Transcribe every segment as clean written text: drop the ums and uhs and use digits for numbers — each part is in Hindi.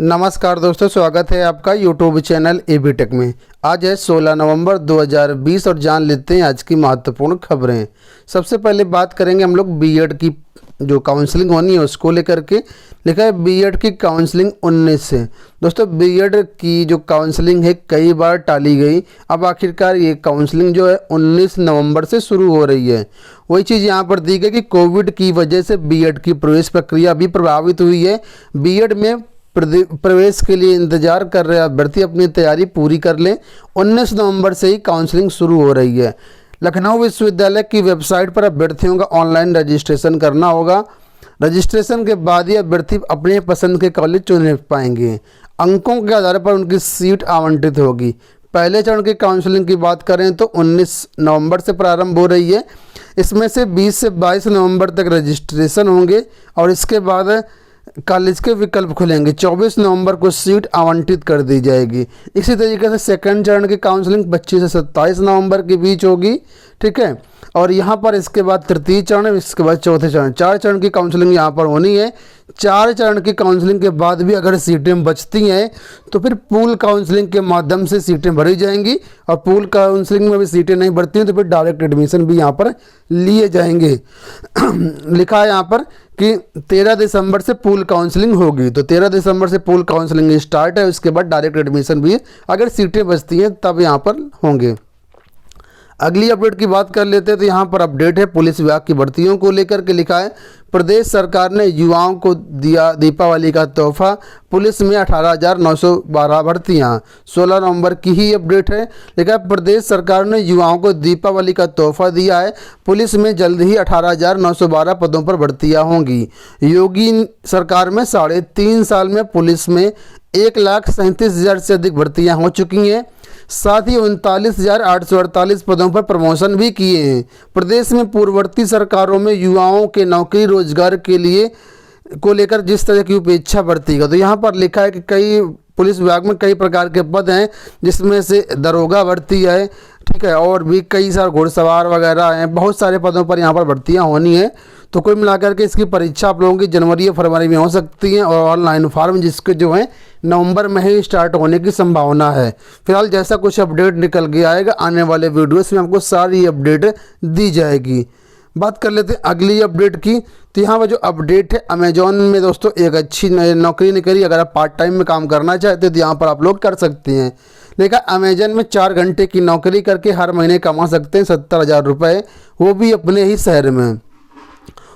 नमस्कार दोस्तों, स्वागत है आपका यूट्यूब चैनल एबी टेक में। आज है 16 नवंबर 2020 और जान लेते हैं आज की महत्वपूर्ण खबरें। सबसे पहले बात करेंगे हम लोग बीएड की जो काउंसलिंग होनी है उसको लेकर के। लिखा है बीएड की काउंसलिंग 19 से। दोस्तों बीएड की जो काउंसलिंग है कई बार टाली गई, अब आखिरकार ये काउंसलिंग जो है 19 नवंबर से शुरू हो रही है। वही चीज़ यहाँ पर दी गई कि कोविड की वजह से बीएड की प्रवेश प्रक्रिया भी प्रभावित हुई है। बीएड में प्रवेश के लिए इंतजार कर रहे अभ्यर्थी अपनी तैयारी पूरी कर लें। 19 नवंबर से ही काउंसलिंग शुरू हो रही है। लखनऊ विश्वविद्यालय की वेबसाइट पर अभ्यर्थियों का ऑनलाइन रजिस्ट्रेशन करना होगा। रजिस्ट्रेशन के बाद ही अभ्यर्थी अपने पसंद के कॉलेज चुन पाएंगे। अंकों के आधार पर उनकी सीट आवंटित होगी। पहले चरण की काउंसलिंग की बात करें तो 19 नवंबर से प्रारंभ हो रही है। इसमें से 20 से 22 नवंबर तक रजिस्ट्रेशन होंगे और इसके बाद कॉलेज के विकल्प खुलेंगे। 24 नवंबर को सीट आवंटित कर दी जाएगी। इसी तरीके से सेकंड चरण की काउंसलिंग 25 से 27 नवंबर के बीच होगी। ठीक है, और यहाँ पर इसके बाद तृतीय चरण, इसके बाद चौथे चरण, 4 चरण की काउंसलिंग यहाँ पर होनी है। 4 चरण की काउंसलिंग के बाद भी अगर सीटें बचती हैं तो फिर पूल काउंसलिंग के माध्यम से सीटें भरी जाएंगी और पूल काउंसलिंग में भी सीटें नहीं भरती हैं तो फिर डायरेक्ट एडमिशन भी यहाँ पर लिए जाएंगे। लिखा है यहाँ पर कि 13 दिसंबर से पूल काउंसलिंग होगी, तो 13 दिसंबर से पूल काउंसलिंग स्टार्ट है। उसके बाद डायरेक्ट एडमिशन भी अगर सीटें बचती हैं तब यहाँ पर होंगे। अगली अपडेट की बात कर लेते हैं तो यहाँ पर अपडेट है पुलिस विभाग की भर्तियों को लेकर के। लिखा है प्रदेश सरकार ने युवाओं को दिया दीपावली का तोहफा, पुलिस में 18,912 भर्तियाँ। 16 नवंबर की ही अपडेट है। लिखा है प्रदेश सरकार ने युवाओं को दीपावली का तोहफा दिया है, पुलिस में जल्द ही 18,912 पदों पर भर्तियाँ होंगी। योगी सरकार में 3.5 साल में पुलिस में 1,37,000 से अधिक भर्तियाँ हो चुकी हैं। साथ ही 39,848 पदों पर प्रमोशन भी किए हैं। प्रदेश में पूर्ववर्ती सरकारों में युवाओं के नौकरी रोजगार के लिए को लेकर जिस तरह की उपेक्षा बरती गई, तो यहाँ पर लिखा है कि कई पुलिस विभाग में कई प्रकार के पद हैं जिसमें से दरोगा भर्ती है। ठीक है, और भी कई सारे घुड़सवार वगैरह हैं, बहुत सारे पदों पर यहाँ पर भर्तियाँ होनी है। तो कुल मिलाकर के इसकी परीक्षा आप लोगों की जनवरी या फरवरी में हो सकती है और ऑनलाइन फॉर्म जिसके जो है नवंबर में ही स्टार्ट होने की संभावना है। फिलहाल जैसा कुछ अपडेट निकल के आएगा आने वाले वीडियोस में आपको सारी अपडेट दी जाएगी। बात कर लेते हैं अगली अपडेट की। तो यहाँ पर जो अपडेट है अमेजॉन में दोस्तों एक अच्छी नौकरी निकली। अगर आप पार्ट टाइम में काम करना चाहते हैं तो यहाँ पर आप लोग कर सकते हैं। लेकिन अमेजन में 4 घंटे की नौकरी करके हर महीने कमा सकते हैं 70,000 रुपये, वो भी अपने ही शहर में।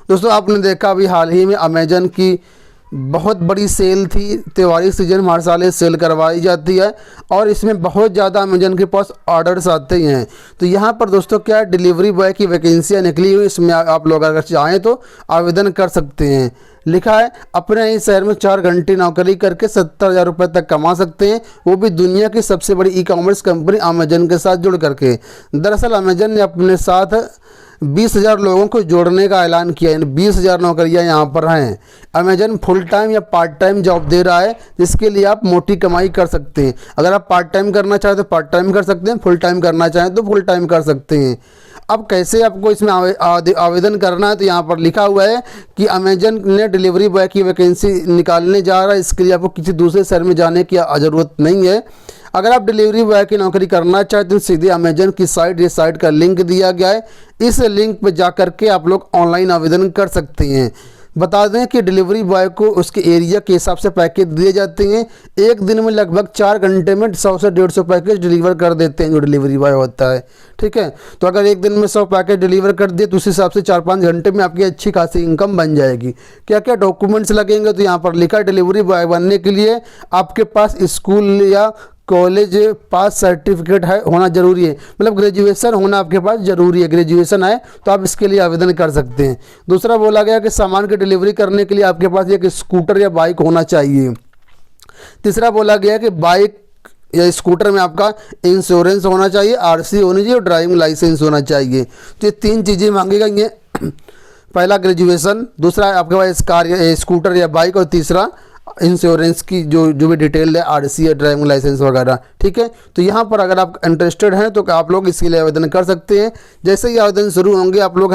दोस्तों आपने देखा अभी हाल ही में अमेजन की बहुत बड़ी सेल थी, त्योहारी सीजन हर साल ये सेल करवाई जाती है और इसमें बहुत ज़्यादा अमेजन के पास ऑर्डर्स आते हैं। तो यहाँ पर दोस्तों क्या है, डिलीवरी बॉय की वैकेंसियाँ निकली हुई, इसमें आप लोग अगर चाहें तो आवेदन कर सकते हैं। लिखा है अपने ही शहर में 4 घंटे नौकरी करके 70,000 रुपये तक कमा सकते हैं, वो भी दुनिया की सबसे बड़ी ई-कॉमर्स कंपनी अमेजन के साथ जुड़ करके। दरअसल अमेजन ने अपने साथ 20,000 लोगों को जोड़ने का ऐलान किया है। 20,000 नौकरियां यहाँ पर हैं। अमेजन फुल टाइम या पार्ट टाइम जॉब दे रहा है जिसके लिए आप मोटी कमाई कर सकते हैं। अगर आप पार्ट टाइम करना चाहें तो पार्ट टाइम कर सकते हैं, फुल टाइम करना चाहें तो फुल टाइम कर सकते हैं। अब कैसे आपको इसमें आवेदन करना है, तो यहाँ पर लिखा हुआ है कि अमेजन ने डिलीवरी बॉय की वैकेंसी निकालने जा रहा है। इसके लिए आपको किसी दूसरे शहर में जाने की ज़रूरत नहीं है। अगर आप डिलीवरी बॉय की नौकरी करना चाहते हैं तो सीधे अमेजन की साइट, ये साइट का लिंक दिया गया है, इस लिंक पर जा करके आप लोग ऑनलाइन आवेदन कर सकते हैं। बता दें कि डिलीवरी बॉय को उसके एरिया के हिसाब से पैकेज दिए जाते हैं। एक दिन में लगभग 4 घंटे में 100 से 150 पैकेज डिलीवर कर देते हैं जो डिलीवरी बॉय होता है। ठीक है, तो अगर एक दिन में 100 पैकेज डिलीवर कर दिए तो उस हिसाब से 4-5 घंटे में आपकी अच्छी खासी इनकम बन जाएगी। क्या क्या डॉक्यूमेंट्स लगेंगे, तो यहाँ पर लिखा है डिलीवरी बॉय बनने के लिए आपके पास स्कूल या कॉलेज पास सर्टिफिकेट है होना जरूरी है, मतलब ग्रेजुएशन होना आपके पास जरूरी है। ग्रेजुएशन है तो आप इसके लिए आवेदन कर सकते हैं। दूसरा बोला गया कि सामान की डिलीवरी करने के लिए आपके पास एक स्कूटर या बाइक होना चाहिए। तीसरा बोला गया कि बाइक या स्कूटर में आपका इंश्योरेंस होना चाहिए, आरसी होनी चाहिए और ड्राइविंग लाइसेंस होना चाहिए। तो ये 3 चीज़ें मांगी गई हैं। पहला ग्रेजुएशन, दूसरा आपके पास कार या स्कूटर या बाइक और तीसरा इंश्योरेंस की जो भी डिटेल है, आरसी है, ड्राइविंग लाइसेंस वगैरह, ठीक है। तो यहाँ पर अगर आप इंटरेस्टेड हैं तो आप लोग इसके लिए आवेदन कर सकते हैं। जैसे ही आवेदन शुरू होंगे आप लोग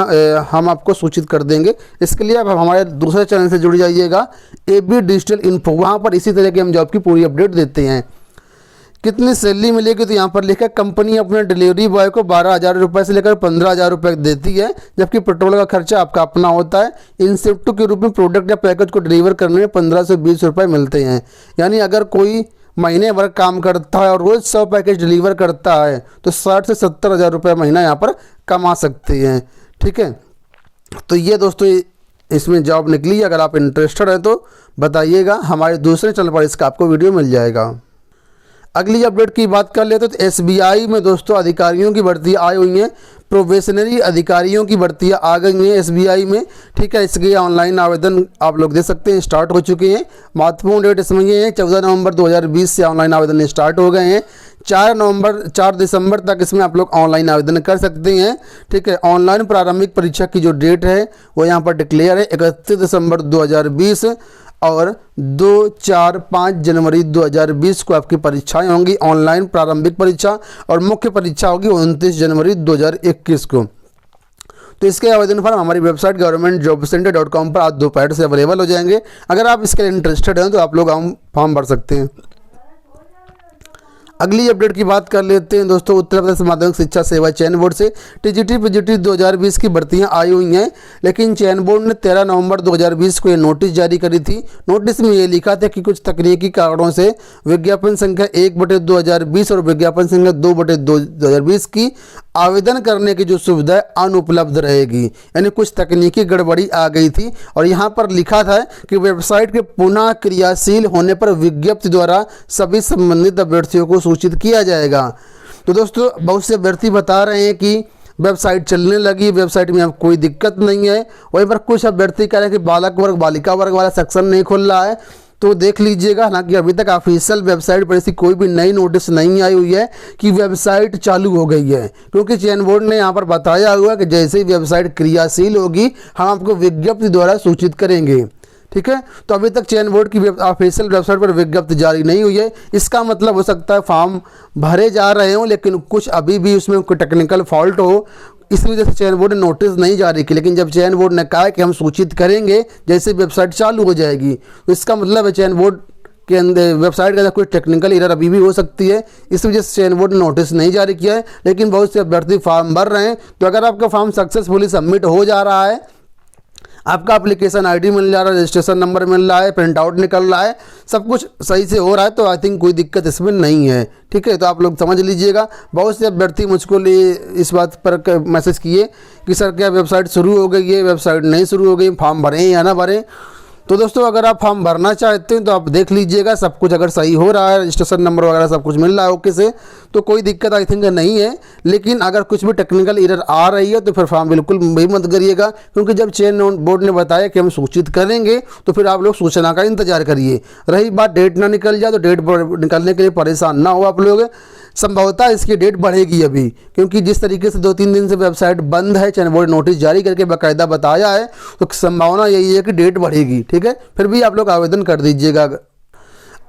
हम आपको सूचित कर देंगे। इसके लिए आप हमारे दूसरे चैनल से जुड़ जाइएगा, AB डिजिटल इन्फो। वहाँ पर इसी तरह की हम जॉब की पूरी अपडेट देते हैं। कितनी सैलरी मिलेगी तो यहाँ पर लिखा है कंपनी अपने डिलीवरी बॉय को 12,000 रुपये से लेकर 15,000 रुपये देती है, जबकि पेट्रोल का खर्चा आपका अपना होता है। इंसेंटिव के रूप में प्रोडक्ट या पैकेज को डिलीवर करने में 15 से 20 रुपये मिलते हैं। यानी अगर कोई महीने भर काम करता है और रोज़ 100 पैकेज डिलीवर करता है तो 60 से 70,000 रुपये महीना यहाँ पर कमा सकते हैं, ठीक है। तो ये दोस्तों इसमें जॉब निकली। अगर आप इंटरेस्टेड हैं तो बताइएगा, हमारे दूसरे चैनल पर इसका आपको वीडियो मिल जाएगा। अगली अपडेट की बात कर ले तो SBI में दोस्तों अधिकारियों की भर्ती आई हुई हैं। प्रोबेशनरी अधिकारियों की भर्तियाँ आ गई हैं SBI में, ठीक है। इसके ऑनलाइन आवेदन आप लोग दे सकते हैं, स्टार्ट हो चुके हैं। महत्वपूर्ण डेट इसमें ये है 14 नवंबर 2020 से ऑनलाइन आवेदन स्टार्ट हो गए हैं। 4 दिसंबर तक इसमें आप लोग ऑनलाइन आवेदन कर सकते हैं, ठीक है। ऑनलाइन प्रारंभिक परीक्षा की जो डेट है वो यहाँ पर डिक्लेयर है 31 दिसंबर 2020 और 2, 4, 5 जनवरी 2020 को आपकी परीक्षाएं होंगी। ऑनलाइन प्रारंभिक परीक्षा और मुख्य परीक्षा होगी 29 जनवरी 2021 को। तो इसके आवेदन फॉर्म हमारी वेबसाइट governmentjobcenter.com पर आज दोपहर से अवेलेबल हो जाएंगे। अगर आप इसके लिए इंटरेस्टेड हैं तो आप लोग फॉर्म भर सकते हैं। अगली अपडेट की बात कर लेते हैं दोस्तों। उत्तर प्रदेश माध्यमिक शिक्षा सेवा चयन बोर्ड से TGT PGT 2020 की भर्तियां आई हुई हैं, लेकिन चयन बोर्ड ने 13 नवंबर 2020 को ये नोटिस जारी करी थी। नोटिस में ये लिखा था कि कुछ तकनीकी कारणों से विज्ञापन संख्या 1/2020 और विज्ञापन संख्या 2/2020 की आवेदन करने की जो सुविधा है अनुपलब्ध रहेगी। यानी कुछ तकनीकी गड़बड़ी आ गई थी और यहाँ पर लिखा था कि वेबसाइट के पुनः क्रियाशील होने पर विज्ञप्ति द्वारा सभी संबंधित अभ्यर्थियों को सूचित किया जाएगा। तो दोस्तों बहुत से अभ्यर्थी बता रहे हैं कि वेबसाइट चलने लगी, वेबसाइट में अब कोई दिक्कत नहीं है। वहीं पर कुछ अभ्यर्थी कह रहे हैं कि बालक वर्ग बालिका वर्ग वाला सेक्शन नहीं खुल रहा है। तो देख लीजिएगा, हालांकि अभी तक ऑफिशियल वेबसाइट पर ऐसी कोई भी नई नोटिस नहीं आई हुई है कि वेबसाइट चालू हो गई है, क्योंकि चयन बोर्ड ने यहाँ पर बताया हुआ कि जैसे ही वेबसाइट क्रियाशील होगी हम आपको विज्ञप्ति द्वारा सूचित करेंगे, ठीक है। तो अभी तक चयन बोर्ड की ऑफिशियल वेबसाइट पर विज्ञप्ति जारी नहीं हुई है। इसका मतलब हो सकता है फॉर्म भरे जा रहे हों लेकिन कुछ अभी भी उसमें कोई टेक्निकल फॉल्ट हो, इस वजह से चयन बोर्ड ने नोटिस नहीं जारी की। लेकिन जब चयन बोर्ड ने कहा कि हम सूचित करेंगे जैसे वेबसाइट चालू हो जाएगी, तो इसका मतलब है चयन बोर्ड के अंदर वेबसाइट के अंदर कोई टेक्निकल एरर अभी भी हो सकती है। इस वजह से चयन बोर्ड ने नोटिस नहीं जारी किया है। लेकिन बहुत से अभ्यर्थी फॉर्म भर रहे हैं। तो अगर आपका फॉर्म सक्सेसफुली सबमिट हो जा रहा है, आपका एप्लीकेशन ID मिल जा रहा है, रजिस्ट्रेशन नंबर मिल रहा है, प्रिंट आउट निकल रहा है, सब कुछ सही से हो रहा है, तो आई थिंक कोई दिक्कत इसमें नहीं है, ठीक है। तो आप लोग समझ लीजिएगा। बहुत से अभ्यर्थी मुझको लिए इस बात पर मैसेज किए कि सर क्या वेबसाइट शुरू हो गई है, वेबसाइट नहीं शुरू हो गई, फॉर्म भरें या ना भरें। तो दोस्तों अगर आप फॉर्म भरना चाहते हैं तो आप देख लीजिएगा, सब कुछ अगर सही हो रहा है, रजिस्ट्रेशन नंबर वगैरह सब कुछ मिल रहा है ओके से, तो कोई दिक्कत आई थिंक नहीं है। लेकिन अगर कुछ भी टेक्निकल एरर आ रही है तो फिर फॉर्म बिल्कुल भी मत करिएगा, क्योंकि जब चयन बोर्ड ने बताया कि हम सूचित करेंगे तो फिर आप लोग सूचना का इंतजार करिए। रही बात डेट ना निकल जाए तो डेट निकलने के लिए परेशान ना हो आप लोग। संभवतः इसकी डेट बढ़ेगी अभी, क्योंकि जिस तरीके से 2-3 दिन से वेबसाइट बंद है, चयन बोर्ड नोटिस जारी करके बाकायदा बताया है, तो संभावना यही है कि डेट बढ़ेगी, ठीक है। फिर भी आप लोग आवेदन कर दीजिएगा।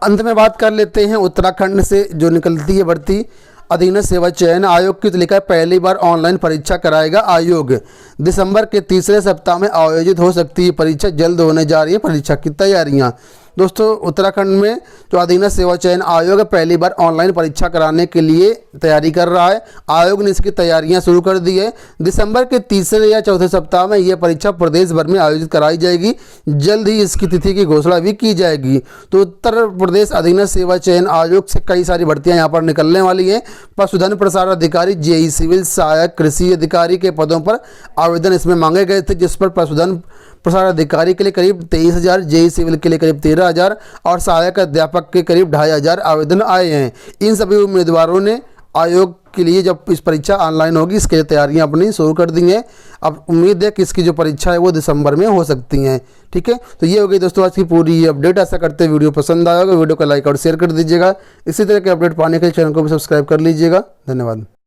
अंत में बात कर लेते हैं उत्तराखंड से जो निकलती है भर्ती अधीनस्थ सेवा चयन आयोग की। तो लिखा है पहली बार ऑनलाइन परीक्षा कराएगा आयोग। दिसंबर के तीसरे सप्ताह में आयोजित हो सकती है परीक्षा, जल्द होने जा रही है परीक्षा की तैयारियां। दोस्तों उत्तराखंड में जो अधीनस्थ सेवा चयन आयोग पहली बार ऑनलाइन परीक्षा कराने के लिए तैयारी कर रहा है। आयोग ने इसकी तैयारियां शुरू कर दी है। दिसंबर के तीसरे या चौथे सप्ताह में यह परीक्षा प्रदेश भर में आयोजित कराई जाएगी। जल्द ही इसकी तिथि की घोषणा भी की जाएगी। तो उत्तर प्रदेश अधीनस्थ सेवा चयन आयोग से कई सारी भर्तियां यहाँ पर निकलने वाली हैं। पशुधन प्रसार अधिकारी, JE सिविल, सहायक कृषि अधिकारी के पदों पर आवेदन इसमें मांगे गए थे, जिस पर पशुधन प्रसार अधिकारी के लिए करीब 23,000, JE सिविल के लिए करीब 13,000 और सहायक अध्यापक के करीब 2,500 आवेदन आए हैं। इन सभी उम्मीदवारों ने आयोग के लिए जब इस परीक्षा ऑनलाइन होगी इसके लिए तैयारियां अपनी शुरू कर दी हैं। अब उम्मीद है कि इसकी जो परीक्षा है वो दिसंबर में हो सकती हैं, ठीक है। तो ये हो गई दोस्तों आज की पूरी अपडेट। ऐसा करते वीडियो पसंद आया होगा, वीडियो को लाइक और शेयर कर दीजिएगा। इसी तरह के अपडेट पाने के लिए चैनल को भी सब्सक्राइब कर लीजिएगा। धन्यवाद।